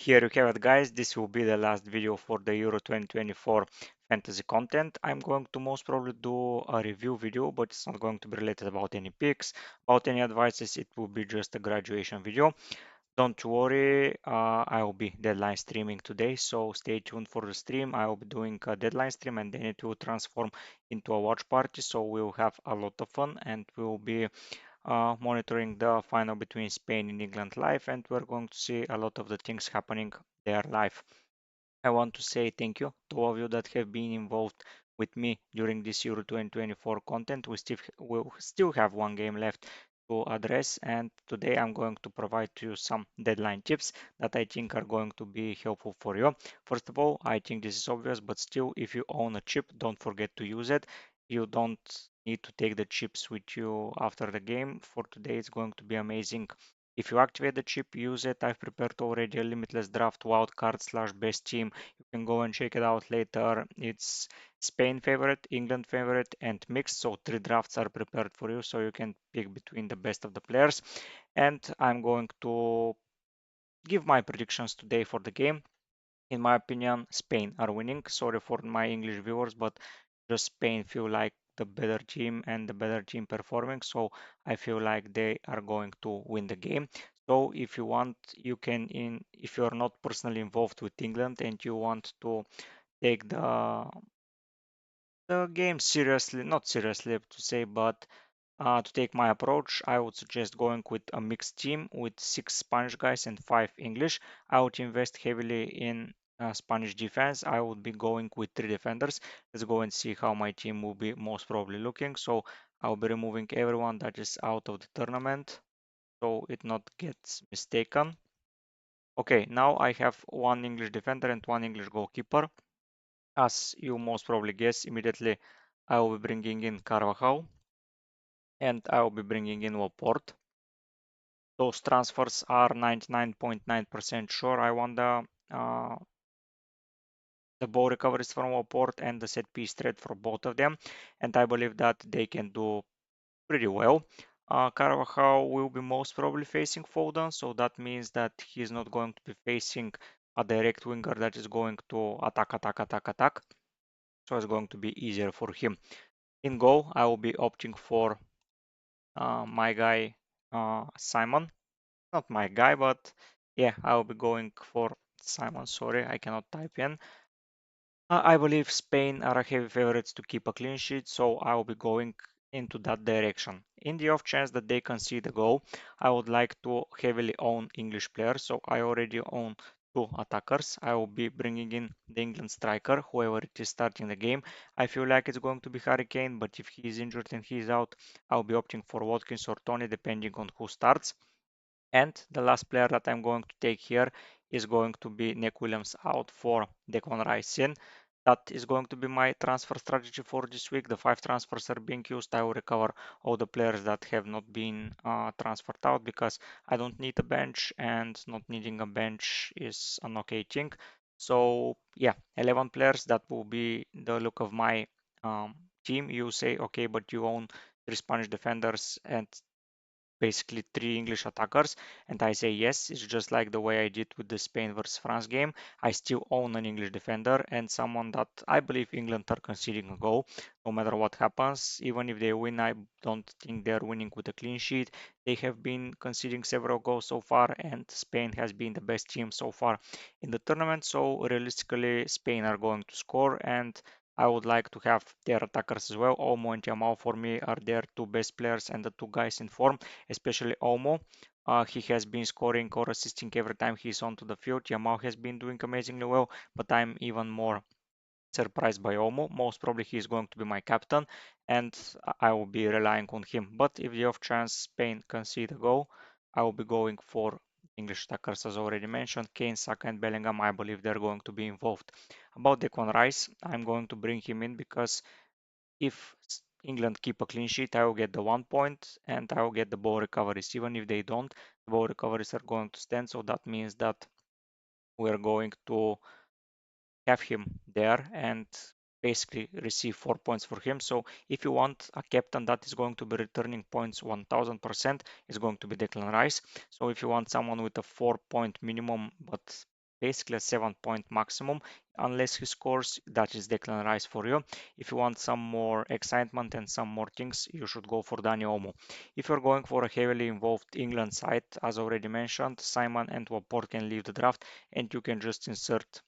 Here you have it, guys. This will be the last video for the Euro 2024 fantasy content. I'm going to most probably do a review video, but it's not going to be related about any picks, about any advices. It will be just a graduation video. Don't worry, I will be deadline streaming today, so stay tuned for the stream. I will be doing a deadline stream and then it will transform into a watch party, so we'll have a lot of fun and we'll be monitoring the final between Spain and England live, and we're going to see a lot of the things happening there live. I want to say thank you to all of you that have been involved with me during this Euro 2024 content. We still have one game left to address, and today I'm going to provide to you some deadline tips that I think are going to be helpful for you. First of all, I think this is obvious, but still, if you own a chip, don't forget to use it. You don't need to take the chips with you after the game. For today, it's going to be amazing. If you activate the chip, use it. I've prepared already a limitless draft wildcard slash best team. You can go and check it out later. It's Spain favorite, England favorite, and mixed. So three drafts are prepared for you, so you can pick between the best of the players. And I'm going to give my predictions today for the game. In my opinion, Spain are winning. Sorry for my English viewers, but just Spain feel like the better team and the better team performing. So I feel like they are going to win the game. So if you want, you can if you are not personally involved with England and you want to take the game seriously, not seriously to say, but to take my approach, I would suggest going with a mixed team with 6 Spanish guys and 5 English. I would invest heavily in Spanish defense. I would be going with 3 defenders. Let's go and see how my team will be most probably looking. So I'll be removing everyone that is out of the tournament so it not gets mistaken. Okay, now I have 1 English defender and 1 English goalkeeper. As you most probably guess, immediately I will be bringing in Carvajal and I will be bringing in Laporte. Those transfers are 99.9% sure. I want the ball recoveries from Laporte and the set piece threat for both of them, and I believe that they can do pretty well. Carvajal will be most probably facing Foden, so that means that he's not going to be facing a direct winger that is going to attack, attack, attack, attack. So it's going to be easier for him. In goal, I will be opting for my guy Simon. Not my guy, but yeah, I'll be going for Simon. Sorry, I cannot type in. I believe Spain are a heavy favorites to keep a clean sheet, so I will be going into that direction. In the off chance that they concede a goal, I would like to heavily own English players, so I already own 2 attackers. I will be bringing in the England striker, whoever it is starting the game. I feel like it's going to be Harry Kane, but if he is injured and he is out, I'll be opting for Watkins or Tony, depending on who starts. And the last player that I'm going to take here is going to be Nick Williams out for Declan Rice in. That is going to be my transfer strategy for this week. The 5 transfers are being used. I will recover all the players that have not been transferred out because I don't need a bench, and not needing a bench is an okay thing. So yeah, 11 players. That will be the look of my team. You say, okay, but you own 3 Spanish defenders and basically 3 English attackers, and I say yes. It's just like the way I did with the Spain versus France game. I still own an English defender and someone that I believe England are conceding a goal no matter what happens. Even if they win, I don't think they're winning with a clean sheet. They have been conceding several goals so far, and Spain has been the best team so far in the tournament. So realistically, Spain are going to score, and I would like to have their attackers as well. Olmo and Jamal for me are their 2 best players and the 2 guys in form, especially Olmo. He has been scoring or assisting every time he's onto the field. Jamal has been doing amazingly well, but I'm even more surprised by Olmo. Most probably he's going to be my captain, and I will be relying on him. But if the off chance Spain concede a goal, I will be going for English attackers, as already mentioned. Kane, Saka, and Bellingham, I believe they're going to be involved. About Declan Rice, I'm going to bring him in because if England keep a clean sheet, I will get the 1 point and I will get the ball recoveries. Even if they don't, the ball recoveries are going to stand. So that means that we're going to have him there and basically receive 4 points for him. So if you want a captain that is going to be returning points 1000%, it's going to be Declan Rice. So if you want someone with a 4 point minimum but basically a 7 point maximum. Unless he scores, that is Declan Rice for you. If you want some more excitement and some more things, you should go for Dani Olmo. If you're going for a heavily involved England side, as already mentioned, Simon and Laporte can leave the draft and you can just insert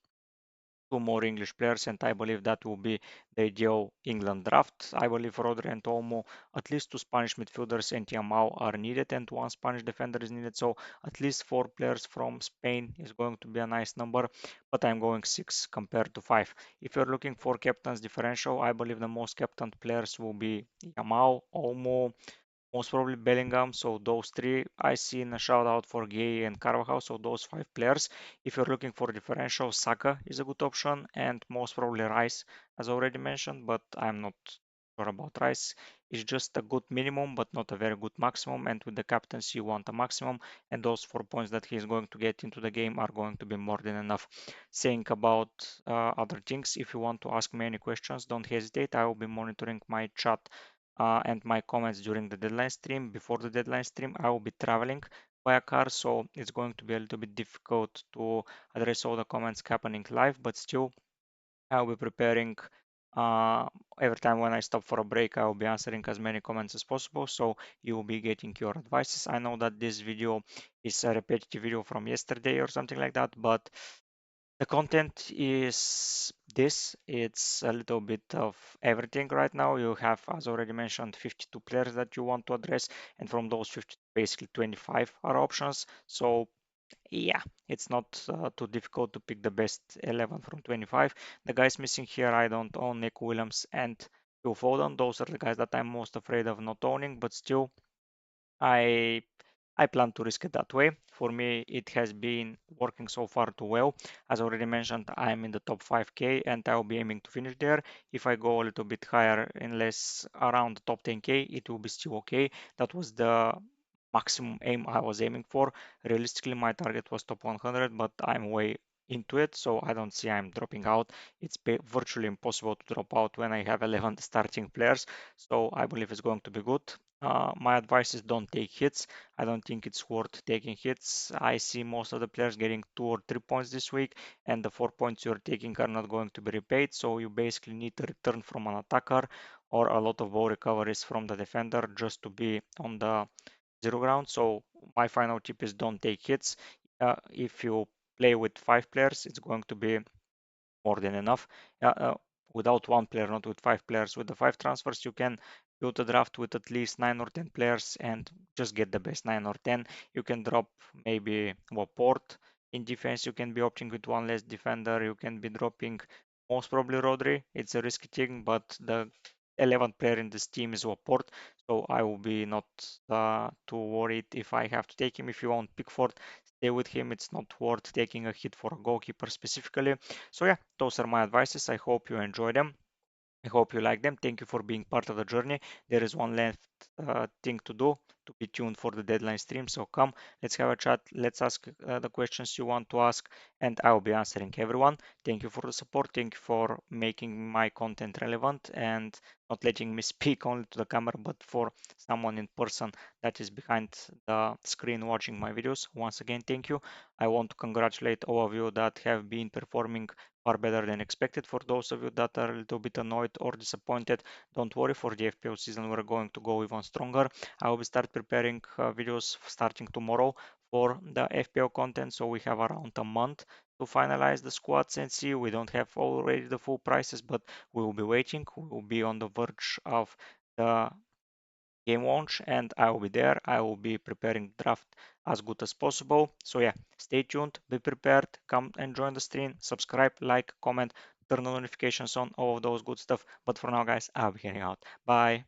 two more English players, and I believe that will be the ideal England draft. I believe Rodri and Olmo, at least two Spanish midfielders and Yamal are needed, and one Spanish defender is needed. So at least four players from Spain is going to be a nice number, but I'm going six compared to five. If you're looking for captain's differential, I believe the most captain players will be Yamal, Olmo, most probably Bellingham. So those three. I see in a shout out for Gay and Carvajal. So those five players. If you're looking for differential, Saka is a good option, and most probably Rice, as already mentioned. But I'm not sure about Rice. It's just a good minimum, but not a very good maximum. And with the captaincy, you want a maximum, and those 4 points that he's going to get into the game are going to be more than enough. Saying about other things, if you want to ask me any questions, don't hesitate. I will be monitoring my chat and my comments during the deadline stream. Before the deadline stream, I will be traveling by a car, so it's going to be a little bit difficult to address all the comments happening live, but still, I'll be preparing. Uh, every time when I stop for a break, I will be answering as many comments as possible, so you will be getting your advices. I know that this video is a repetitive video from yesterday or something like that, but the content is this. It's a little bit of everything right now. You have, as already mentioned, 52 players that you want to address, and from those 50, basically 25 are options. So yeah, it's not too difficult to pick the best 11 from 25. The guys missing here, I don't own Nick Williams and Phil Foden. Those are the guys that I'm most afraid of not owning, but still, I I plan to risk it that way. For me, it has been working so far too well. As already mentioned, I'm in the top 5K and I'll be aiming to finish there. If I go a little bit higher and less around the top 10K, it will be still okay. That was the maximum aim I was aiming for. Realistically, my target was top 100, but I'm way into it, so I don't see I'm dropping out. It's virtually impossible to drop out when I have 11 starting players, so I believe it's going to be good. My advice is don't take hits. I don't think it's worth taking hits. I see most of the players getting 2 or 3 points this week, and the 4 points you're taking are not going to be repaid. So you basically need a return from an attacker or a lot of ball recoveries from the defender just to be on the zero ground. So my final tip is don't take hits. If you play with five players, it's going to be more than enough. Without one player, not with five players. With the five transfers, you can build a draft with at least 9 or 10 players and just get the best 9 or 10. You can drop maybe Laporte in defense. You can be opting with one less defender. You can be dropping most probably Rodri. It's a risky thing, but the 11th player in this team is Laporte, so I will be not too worried if I have to take him. If you want Pickford, stay with him. It's not worth taking a hit for a goalkeeper specifically. So yeah, those are my advices. I hope you enjoy them. I hope you like them. Thank you for being part of the journey. There is one last thing to do to be tuned for the deadline stream. So come, let's have a chat. Let's ask the questions you want to ask, and I will be answering everyone. Thank you for the support. Thank you for making my content relevant and not letting me speak only to the camera, but for someone in person that is behind the screen watching my videos. Once again, thank you. I want to congratulate all of you that have been performing far better than expected. For those of you that are a little bit annoyed or disappointed, don't worry, for the FPL season we're going to go even stronger. I will start preparing videos starting tomorrow for the FPL content, so we have around a month to finalize the squads and see. We don't have already the full prices, but we will be waiting. We will be on the verge of the game launch and I will be there. I will be preparing draft as good as possible. So yeah, stay tuned, be prepared, come and join the stream, subscribe, like, comment, turn the notifications on, all of those good stuff. But for now, guys, I'll be heading out. Bye.